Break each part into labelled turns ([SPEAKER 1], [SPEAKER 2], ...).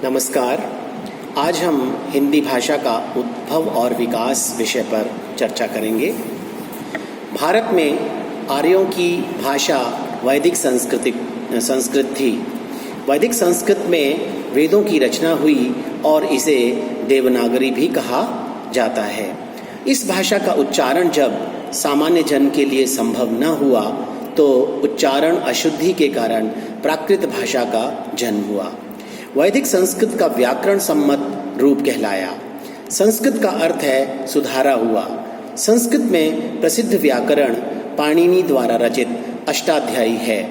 [SPEAKER 1] नमस्कार। आज हम हिंदी भाषा का उद्भव और विकास विषय पर चर्चा करेंगे। भारत में आर्यों की भाषा वैदिक संस्कृत थी। वैदिक संस्कृत में वेदों की रचना हुई और इसे देवनागरी भी कहा जाता है। इस भाषा का उच्चारण जब सामान्य जन के लिए संभव न हुआ तो उच्चारण अशुद्धि के कारण प्राकृत भाषा का जन्म हुआ। वैदिक संस्कृत का व्याकरण सम्मत रूप कहलाया। संस्कृत का अर्थ है सुधारा हुआ। संस्कृत में प्रसिद्ध व्याकरण पाणिनि द्वारा रचित अष्टाध्यायी है।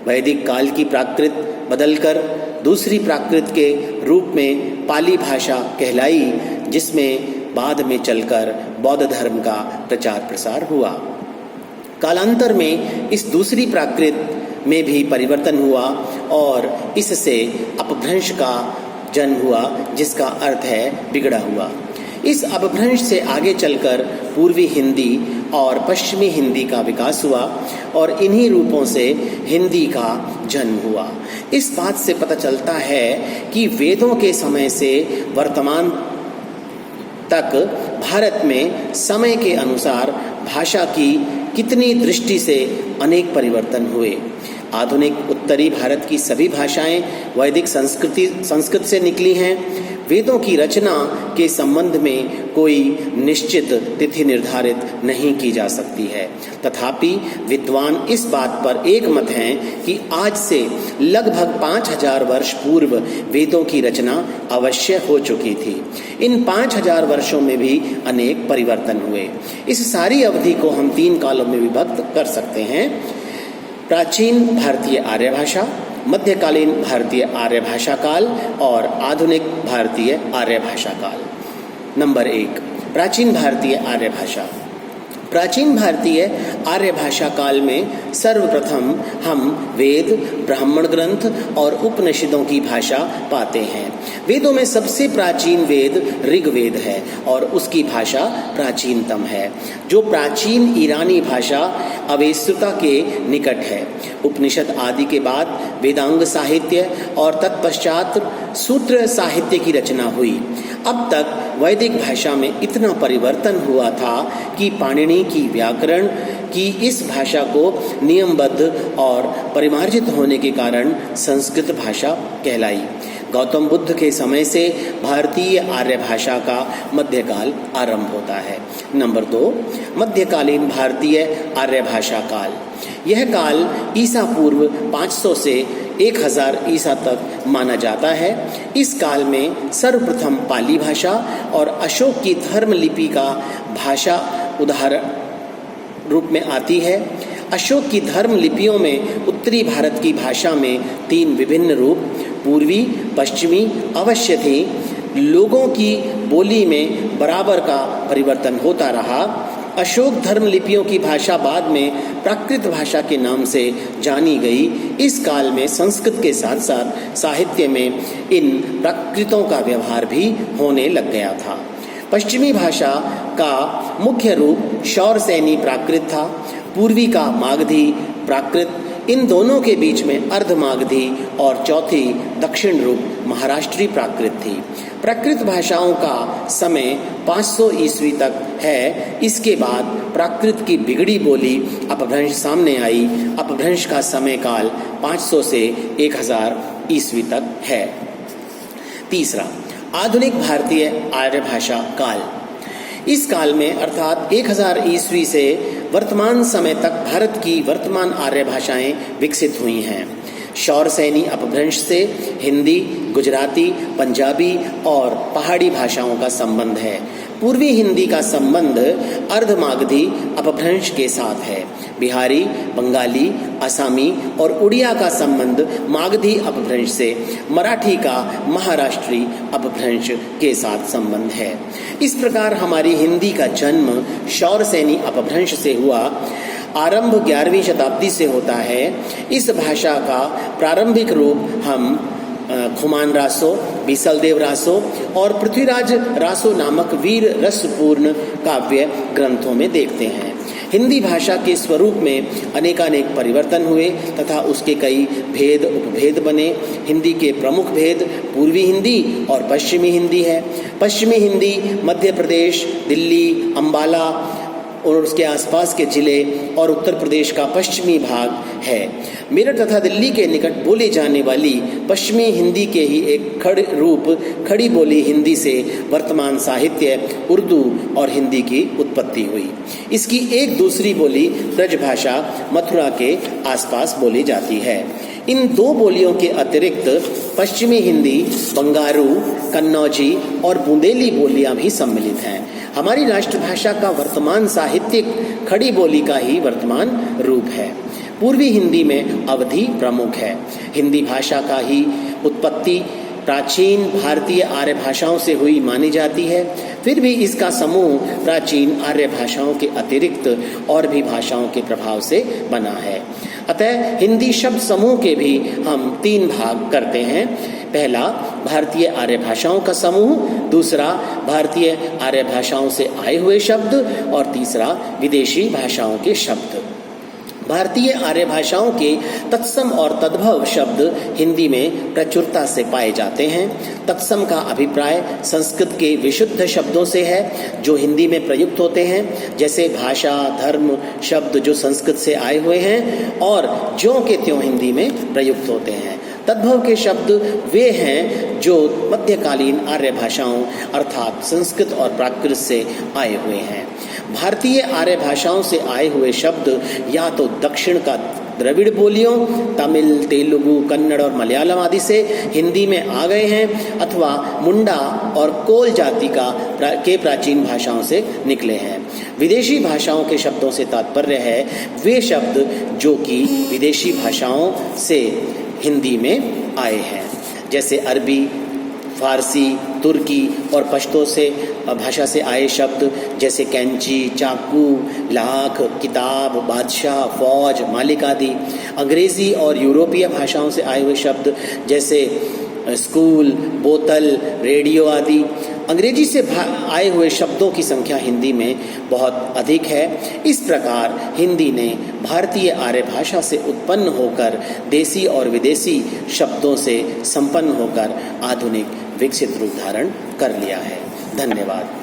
[SPEAKER 1] वैदिक काल की प्राकृत बदलकर दूसरी प्राकृत के रूप में पाली भाषा कहलाई, जिसमें बाद में चलकर बौद्ध धर्म का प्रचार प्रसार हुआ। कालांतर में इस दूसरी प्राकृत में भी परिवर्तन हुआ और इससे अपभ्रंश का जन्म हुआ, जिसका अर्थ है बिगड़ा हुआ। इस अपभ्रंश से आगे चलकर पूर्वी हिंदी और पश्चिमी हिंदी का विकास हुआ और इन्हीं रूपों से हिंदी का जन्म हुआ। इस बात से पता चलता है कि वेदों के समय से वर्तमान तक भारत में समय के अनुसार भाषा की कितनी दृष्टि से अनेक परिवर्तन हुए। आधुनिक उत्तरी भारत की सभी भाषाएं वैदिक संस्कृत से निकली हैं। वेदों की रचना के संबंध में कोई निश्चित तिथि निर्धारित नहीं की जा सकती है। तथापि विद्वान इस बात पर एक मत हैं कि आज से लगभग 5000 वर्ष पूर्व वेदों की रचना अवश्य हो चुकी थी। इन 5000 वर्षों में भी अनेक परिवर्तन हुए। इस सारी अवधि को हम 3 कालों में विभक्त कर सकते हैं: प्राचीन भारतीय आर्य भाषा, मध्यकालीन भारतीय आर्य भाषा काल और आधुनिक भारतीय आर्य भाषा काल। नंबर 1, प्राचीन भारतीय आर्य भाषा। प्राचीन भारतीय आर्य भाषा काल में सर्वप्रथम हम वेद, ब्राह्मण ग्रंथ और उपनिषदों की भाषा पाते हैं। वेदों में सबसे प्राचीन वेद ऋग्वेद है और उसकी भाषा प्राचीनतम है, जो प्राचीन ईरानी भाषा अवेस्तुता के निकट है। उपनिषद आदि के बाद वेदांग साहित्य और तत्पश्चात सूत्र साहित्य की रचना हुई। अब तक वैदिक भाषा में इतना परिवर्तन हुआ था कि पाणिनि की व्याकरण की इस भाषा को नियमबद्ध और परिमार्जित होने के कारण संस्कृत भाषा कहलाई। गौतम बुद्ध के समय से भारतीय आर्य भाषा का मध्यकाल आरंभ होता है। नंबर 2, मध्यकालीन भारतीय आर्य भाषा काल। यह काल ईसा पूर्व 500 से 1000 ईसा तक माना जाता है। इस काल में सर्वप्रथम पाली भाषा और अशोक की धर्म लिपि का भाषा उदाहरण रूप में आती है। अशोक की धर्म लिपियों में उत्तरी भारत की भाषा में 3 विभिन्न रूप पूर्वी पश्चिमी अवश्य थे। लोगों की बोली में बराबर का परिवर्तन होता रहा। अशोक धर्म लिपियों की भाषा बाद में प्राकृत भाषा के नाम से जानी गई। इस काल में संस्कृत के साथ साथ साहित्य में इन प्राकृतों का व्यवहार भी होने लग गया था। पश्चिमी भाषा का मुख्य रूप शौरसेनी प्राकृत था। पूर्वी का मागधी प्राकृत। इन दोनों के बीच में अर्धमागधी और चौथी दक्षिण रूप महाराष्ट्री प्राकृत थी। प्राकृत भाषाओं का समय 500 ईस्वी तक है। इसके बाद प्राकृत की बिगड़ी बोली अपभ्रंश सामने आई। अपभ्रंश का समय काल 500 से 1000 ईस्वी तक है। तीसरा, आधुनिक भारतीय आर्य भाषा काल। इस काल में अर्थात 1000 ईस्वी से वर्तमान समय तक भारत की वर्तमान आर्य भाषाएं विकसित हुई हैं। शौरसेनी अपभ्रंश से हिंदी, गुजराती, पंजाबी और पहाड़ी भाषाओं का संबंध है। पूर्वी हिंदी का संबंध अर्धमागधी अपभ्रंश के साथ है। बिहारी, बंगाली, असमी और उड़िया का संबंध मागधी अपभ्रंश से, मराठी का महाराष्ट्री अपभ्रंश के साथ संबंध है। इस प्रकार हमारी हिंदी का जन्म शौरसेनी अपभ्रंश से हुआ। आरंभ 11वीं शताब्दी से होता है। इस भाषा का प्रारंभिक रूप हम खुमान रासो, बीसलदेव रासो और पृथ्वीराज रासो नामक वीर रसपूर्ण काव्य ग्रंथों में देखते हैं। हिंदी भाषा के स्वरूप में अनेकानेक परिवर्तन हुए तथा उसके कई भेद उपभेद बने। हिंदी के प्रमुख भेद पूर्वी हिंदी और पश्चिमी हिंदी है। पश्चिमी हिंदी मध्य प्रदेश, दिल्ली, अंबाला और उसके आसपास के जिले और उत्तर प्रदेश का पश्चिमी भाग है। मेरठ तथा दिल्ली के निकट बोली जाने वाली पश्चिमी हिंदी के ही एक खड़ी बोली हिंदी से वर्तमान साहित्य, उर्दू और हिंदी की उत्पत्ति हुई। इसकी एक दूसरी बोली ब्रज भाषा मथुरा के आसपास बोली जाती है। इन दो बोलियों के अतिरिक्त पश्चिमी हिंदी, बंगारू, कन्नौजी और बुंदेली बोलियां भी सम्मिलित हैं। हमारी राष्ट्रभाषा का वर्तमान साहित्यिक खड़ी बोली का ही वर्तमान रूप है। पूर्वी हिंदी में अवधी प्रमुख है। हिंदी भाषा का ही उत्पत्ति प्राचीन भारतीय आर्य भाषाओं से हुई मानी जाती है। फिर भी इसका समूह प्राचीन आर्य भाषाओं के अतिरिक्त और भी भाषाओं के प्रभाव से बना है। अतः हिंदी शब्द समूह के भी हम 3 भाग करते हैं। पहला भारतीय आर्य भाषाओं का समूह, दूसरा भारतीय आर्य भाषाओं से आए हुए शब्द और तीसरा विदेशी भाषाओं के शब्द। भारतीय आर्य भाषाओं के तत्सम और तद्भव शब्द हिंदी में प्रचुरता से पाए जाते हैं। तत्सम का अभिप्राय संस्कृत के विशुद्ध शब्दों से है जो हिंदी में प्रयुक्त होते हैं, जैसे भाषा, धर्म शब्द जो संस्कृत से आए हुए हैं और ज्यों के त्यों हिंदी में प्रयुक्त होते हैं। तद्भव के शब्द वे हैं जो मध्यकालीन आर्य भाषाओं अर्थात संस्कृत और प्राकृत से आए हुए हैं। भारतीय आर्य भाषाओं से आए हुए शब्द या तो दक्षिण का द्रविड़ बोलियों तमिल, तेलुगु, कन्नड़ और मलयालम आदि से हिंदी में आ गए हैं अथवा मुंडा और कोल जाति के प्राचीन भाषाओं से निकले हैं। विदेशी भाषाओं के शब्दों से तात्पर्य है वे शब्द जो कि विदेशी भाषाओं से हिंदी में आए हैं, जैसे अरबी, फारसी, तुर्की और पश्तो से भाषा से आए शब्द जैसे कैंची, चाकू, लाख, किताब, बादशाह, फौज, मालिक आदि। अंग्रेजी और यूरोपीय भाषाओं से आए हुए शब्द जैसे स्कूल, बोतल, रेडियो आदि। अंग्रेजी से आए हुए शब्दों की संख्या हिंदी में बहुत अधिक है। इस प्रकार हिंदी ने भारतीय आर्य भाषा से उत्पन्न होकर देसी और विदेशी शब्दों से संपन्न होकर आधुनिक विकसित रूप धारण कर लिया है। धन्यवाद।